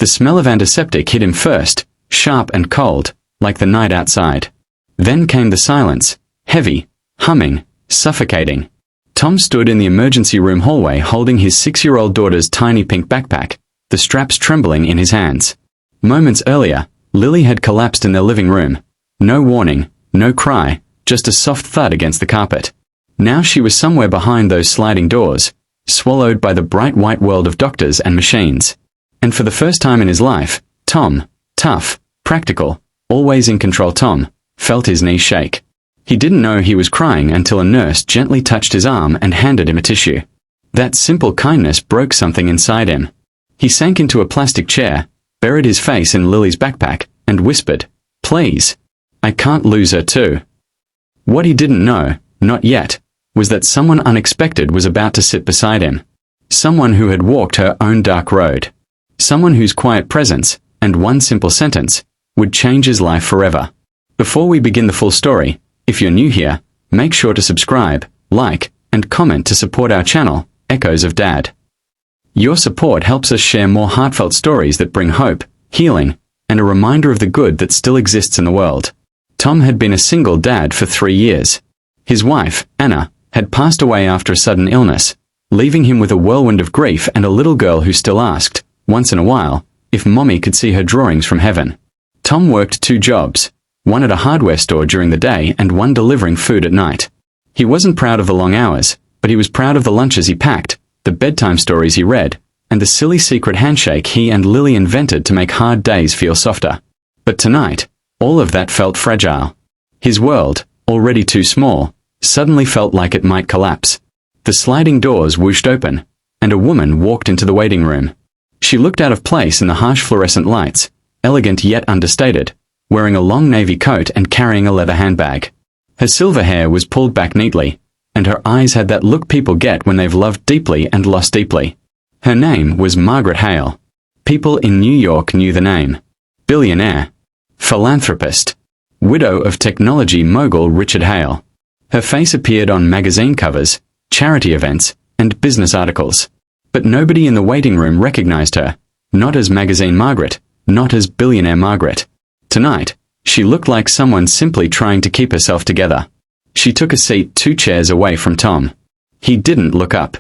The smell of antiseptic hit him first, sharp and cold, like the night outside. Then came the silence, heavy, humming, suffocating. Tom stood in the emergency room hallway holding his 6-year-old daughter's tiny pink backpack, the straps trembling in his hands. Moments earlier, Lily had collapsed in their living room. No warning, no cry, just a soft thud against the carpet. Now she was somewhere behind those sliding doors, swallowed by the bright white world of doctors and machines. And for the first time in his life, Tom, tough, practical, always in control Tom, felt his knees shake. He didn't know he was crying until a nurse gently touched his arm and handed him a tissue. That simple kindness broke something inside him. He sank into a plastic chair, buried his face in Lily's backpack, and whispered, "Please. I can't lose her too." What he didn't know, not yet, was that someone unexpected was about to sit beside him. Someone who had walked her own dark road. Someone whose quiet presence, and one simple sentence, would change his life forever. Before we begin the full story, if you're new here, make sure to subscribe, like, and comment to support our channel, Echoes of Dad. Your support helps us share more heartfelt stories that bring hope, healing, and a reminder of the good that still exists in the world. Tom had been a single dad for 3 years. His wife, Anna, had passed away after a sudden illness, leaving him with a whirlwind of grief and a little girl who still asked, once in a while, if Mommy could see her drawings from heaven. Tom worked 2 jobs, one at a hardware store during the day and one delivering food at night. He wasn't proud of the long hours, but he was proud of the lunches he packed, the bedtime stories he read, and the silly secret handshake he and Lily invented to make hard days feel softer. But tonight, all of that felt fragile. His world, already too small, suddenly felt like it might collapse. The sliding doors whooshed open, and a woman walked into the waiting room. She looked out of place in the harsh fluorescent lights, elegant yet understated, wearing a long navy coat and carrying a leather handbag. Her silver hair was pulled back neatly, and her eyes had that look people get when they've loved deeply and lost deeply. Her name was Margaret Hale. People in New York knew the name. Billionaire. Philanthropist. Widow of technology mogul Richard Hale. Her face appeared on magazine covers, charity events, and business articles. But nobody in the waiting room recognized her, not as Magazine Margaret, not as Billionaire Margaret. Tonight, she looked like someone simply trying to keep herself together. She took a seat 2 chairs away from Tom. He didn't look up.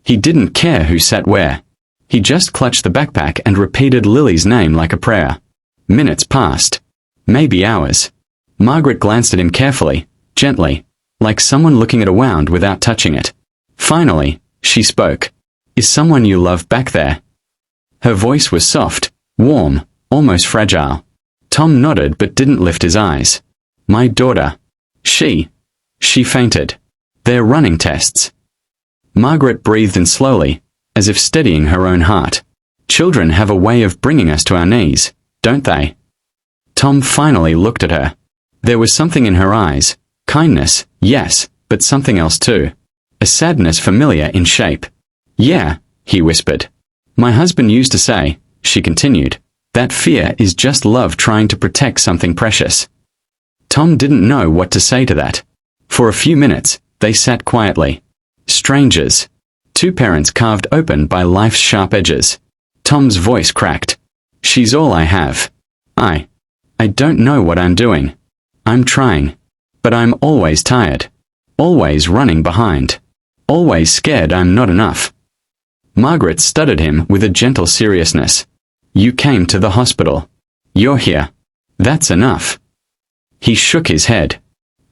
He didn't care who sat where. He just clutched the backpack and repeated Lily's name like a prayer. Minutes passed. Maybe hours. Margaret glanced at him carefully, gently, like someone looking at a wound without touching it. Finally, she spoke. "Is someone you love back there?" Her voice was soft, warm, almost fragile. Tom nodded but didn't lift his eyes. "My daughter. She fainted. They're running tests." Margaret breathed in slowly, as if steadying her own heart. "Children have a way of bringing us to our knees, don't they?" Tom finally looked at her. There was something in her eyes, kindness, yes, but something else too. A sadness familiar in shape. "Yeah," he whispered. "My husband used to say," she continued, "that fear is just love trying to protect something precious." Tom didn't know what to say to that. For a few minutes, they sat quietly. Strangers. 2 parents carved open by life's sharp edges. Tom's voice cracked. "She's all I have. I don't know what I'm doing. I'm trying. But I'm always tired. Always running behind. Always scared I'm not enough." Margaret studied him with a gentle seriousness. "You came to the hospital. You're here. That's enough." He shook his head.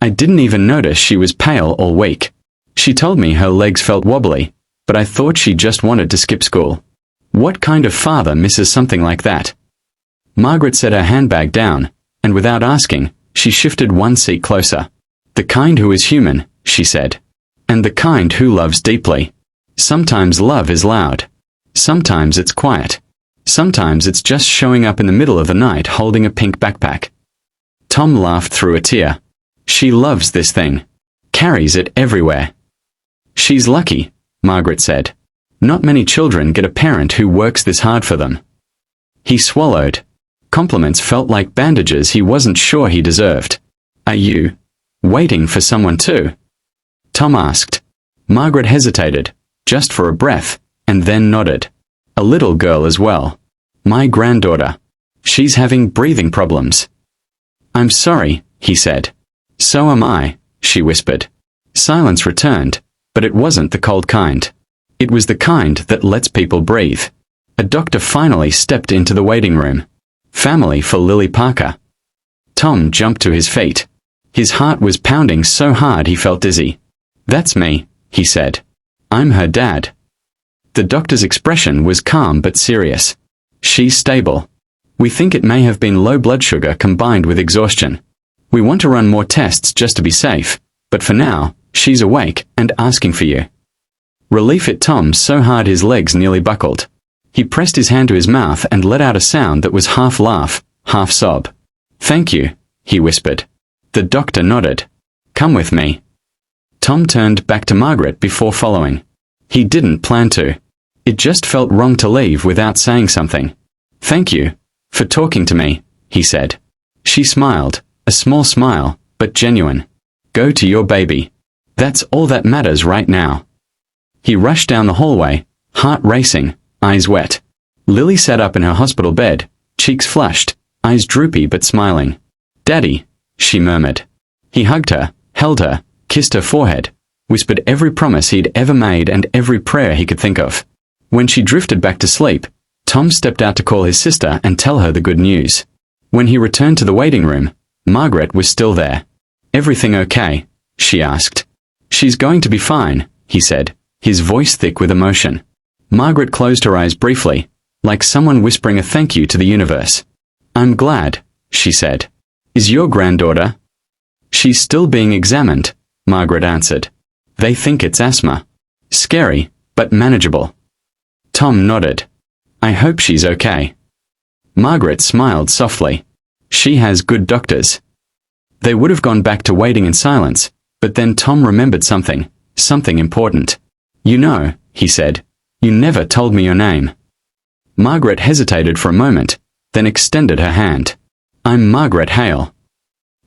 "I didn't even notice she was pale or weak. She told me her legs felt wobbly, but I thought she just wanted to skip school. What kind of father misses something like that?" Margaret set her handbag down, and without asking, she shifted 1 seat closer. "The kind who is human," she said. "And the kind who loves deeply. Sometimes love is loud. Sometimes it's quiet. Sometimes it's just showing up in the middle of the night holding a pink backpack." Tom laughed through a tear. "She loves this thing. Carries it everywhere." "She's lucky," Margaret said. "Not many children get a parent who works this hard for them." He swallowed. Compliments felt like bandages he wasn't sure he deserved. "Are you waiting for someone too?" Tom asked. Margaret hesitated, just for a breath, and then nodded. "A little girl as well." My granddaughter. She's having breathing problems. I'm sorry, he said. So am I, she whispered. Silence returned, but it wasn't the cold kind. It was the kind that lets people breathe. A doctor finally stepped into the waiting room. Family for Lily Parker. Tom jumped to his feet. His heart was pounding so hard he felt dizzy. That's me, he said. I'm her dad. The doctor's expression was calm but serious. She's stable. We think it may have been low blood sugar combined with exhaustion. We want to run more tests just to be safe, but for now, she's awake and asking for you. Relief hit Tom so hard his legs nearly buckled. He pressed his hand to his mouth and let out a sound that was half laugh, half sob. Thank you, he whispered. The doctor nodded. Come with me. Tom turned back to Margaret before following. He didn't plan to. It just felt wrong to leave without saying something. Thank you for talking to me, he said. She smiled, a small smile, but genuine. Go to your baby. That's all that matters right now. He rushed down the hallway, heart racing, eyes wet. Lily sat up in her hospital bed, cheeks flushed, eyes droopy but smiling. Daddy, she murmured. He hugged her, held her, kissed her forehead, whispered every promise he'd ever made and every prayer he could think of. When she drifted back to sleep, Tom stepped out to call his sister and tell her the good news. When he returned to the waiting room, Margaret was still there. Everything okay? She asked. She's going to be fine, he said, his voice thick with emotion. Margaret closed her eyes briefly, like someone whispering a thank you to the universe. I'm glad, she said. Is your granddaughter? She's still being examined, Margaret answered. They think it's asthma. Scary, but manageable. Tom nodded. I hope she's okay. Margaret smiled softly. She has good doctors. They would have gone back to waiting in silence, but then Tom remembered something important. You know, he said, you never told me your name. Margaret hesitated for a moment, then extended her hand. I'm Margaret Hale.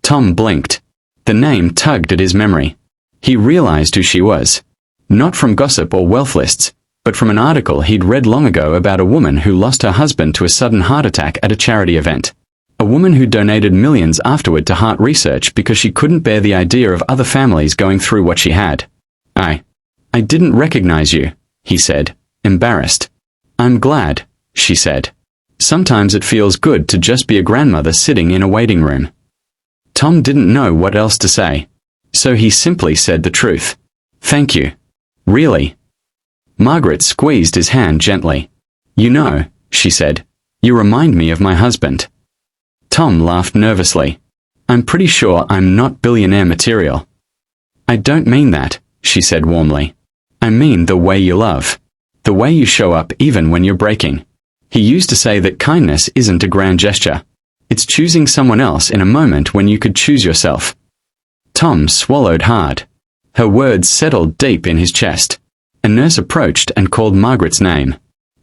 Tom blinked. The name tugged at his memory. He realized who she was. Not from gossip or wealth lists, but from an article he'd read long ago about a woman who lost her husband to a sudden heart attack at a charity event. A woman who donated millions afterward to heart research because she couldn't bear the idea of other families going through what she had. I didn't recognize you, he said, embarrassed. I'm glad, she said. Sometimes it feels good to just be a grandmother sitting in a waiting room. Tom didn't know what else to say, so he simply said the truth. Thank you. Really? Margaret squeezed his hand gently. You know, she said, you remind me of my husband. Tom laughed nervously. I'm pretty sure I'm not billionaire material. I don't mean that, she said warmly. I mean the way you love. The way you show up even when you're breaking. He used to say that kindness isn't a grand gesture. It's choosing someone else in a moment when you could choose yourself. Tom swallowed hard. Her words settled deep in his chest. A nurse approached and called Margaret's name.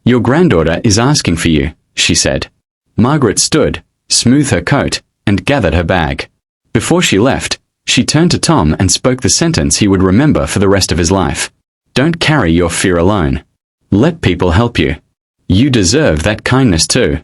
Your granddaughter is asking for you, she said. Margaret stood, smoothed her coat, and gathered her bag. Before she left, she turned to Tom and spoke the sentence he would remember for the rest of his life. Don't carry your fear alone. Let people help you. You deserve that kindness too.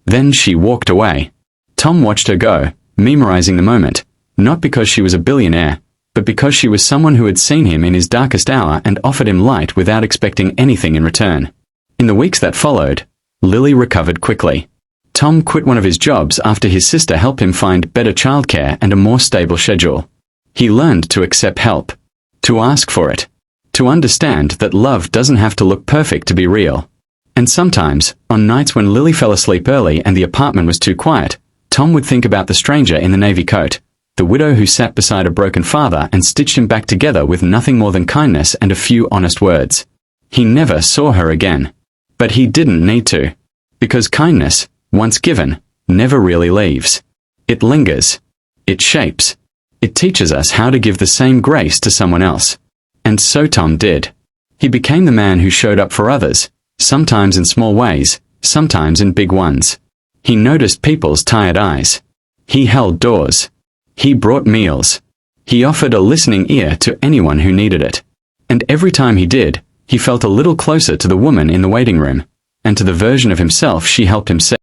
Then she walked away. Tom watched her go, memorizing the moment, not because she was a billionaire, but because she was someone who had seen him in his darkest hour and offered him light without expecting anything in return. In the weeks that followed, Lily recovered quickly. Tom quit one of his jobs after his sister helped him find better childcare and a more stable schedule. He learned to accept help, to ask for it, to understand that love doesn't have to look perfect to be real. And sometimes, on nights when Lily fell asleep early and the apartment was too quiet, Tom would think about the stranger in the navy coat, the widow who sat beside a broken father and stitched him back together with nothing more than kindness and a few honest words. He never saw her again. But he didn't need to. Because kindness, once given, never really leaves. It lingers. It shapes. It teaches us how to give the same grace to someone else. And so Tom did. He became the man who showed up for others, sometimes in small ways, sometimes in big ones. He noticed people's tired eyes. He held doors. He brought meals. He offered a listening ear to anyone who needed it. And every time he did, he felt a little closer to the woman in the waiting room, and to the version of himself she helped him set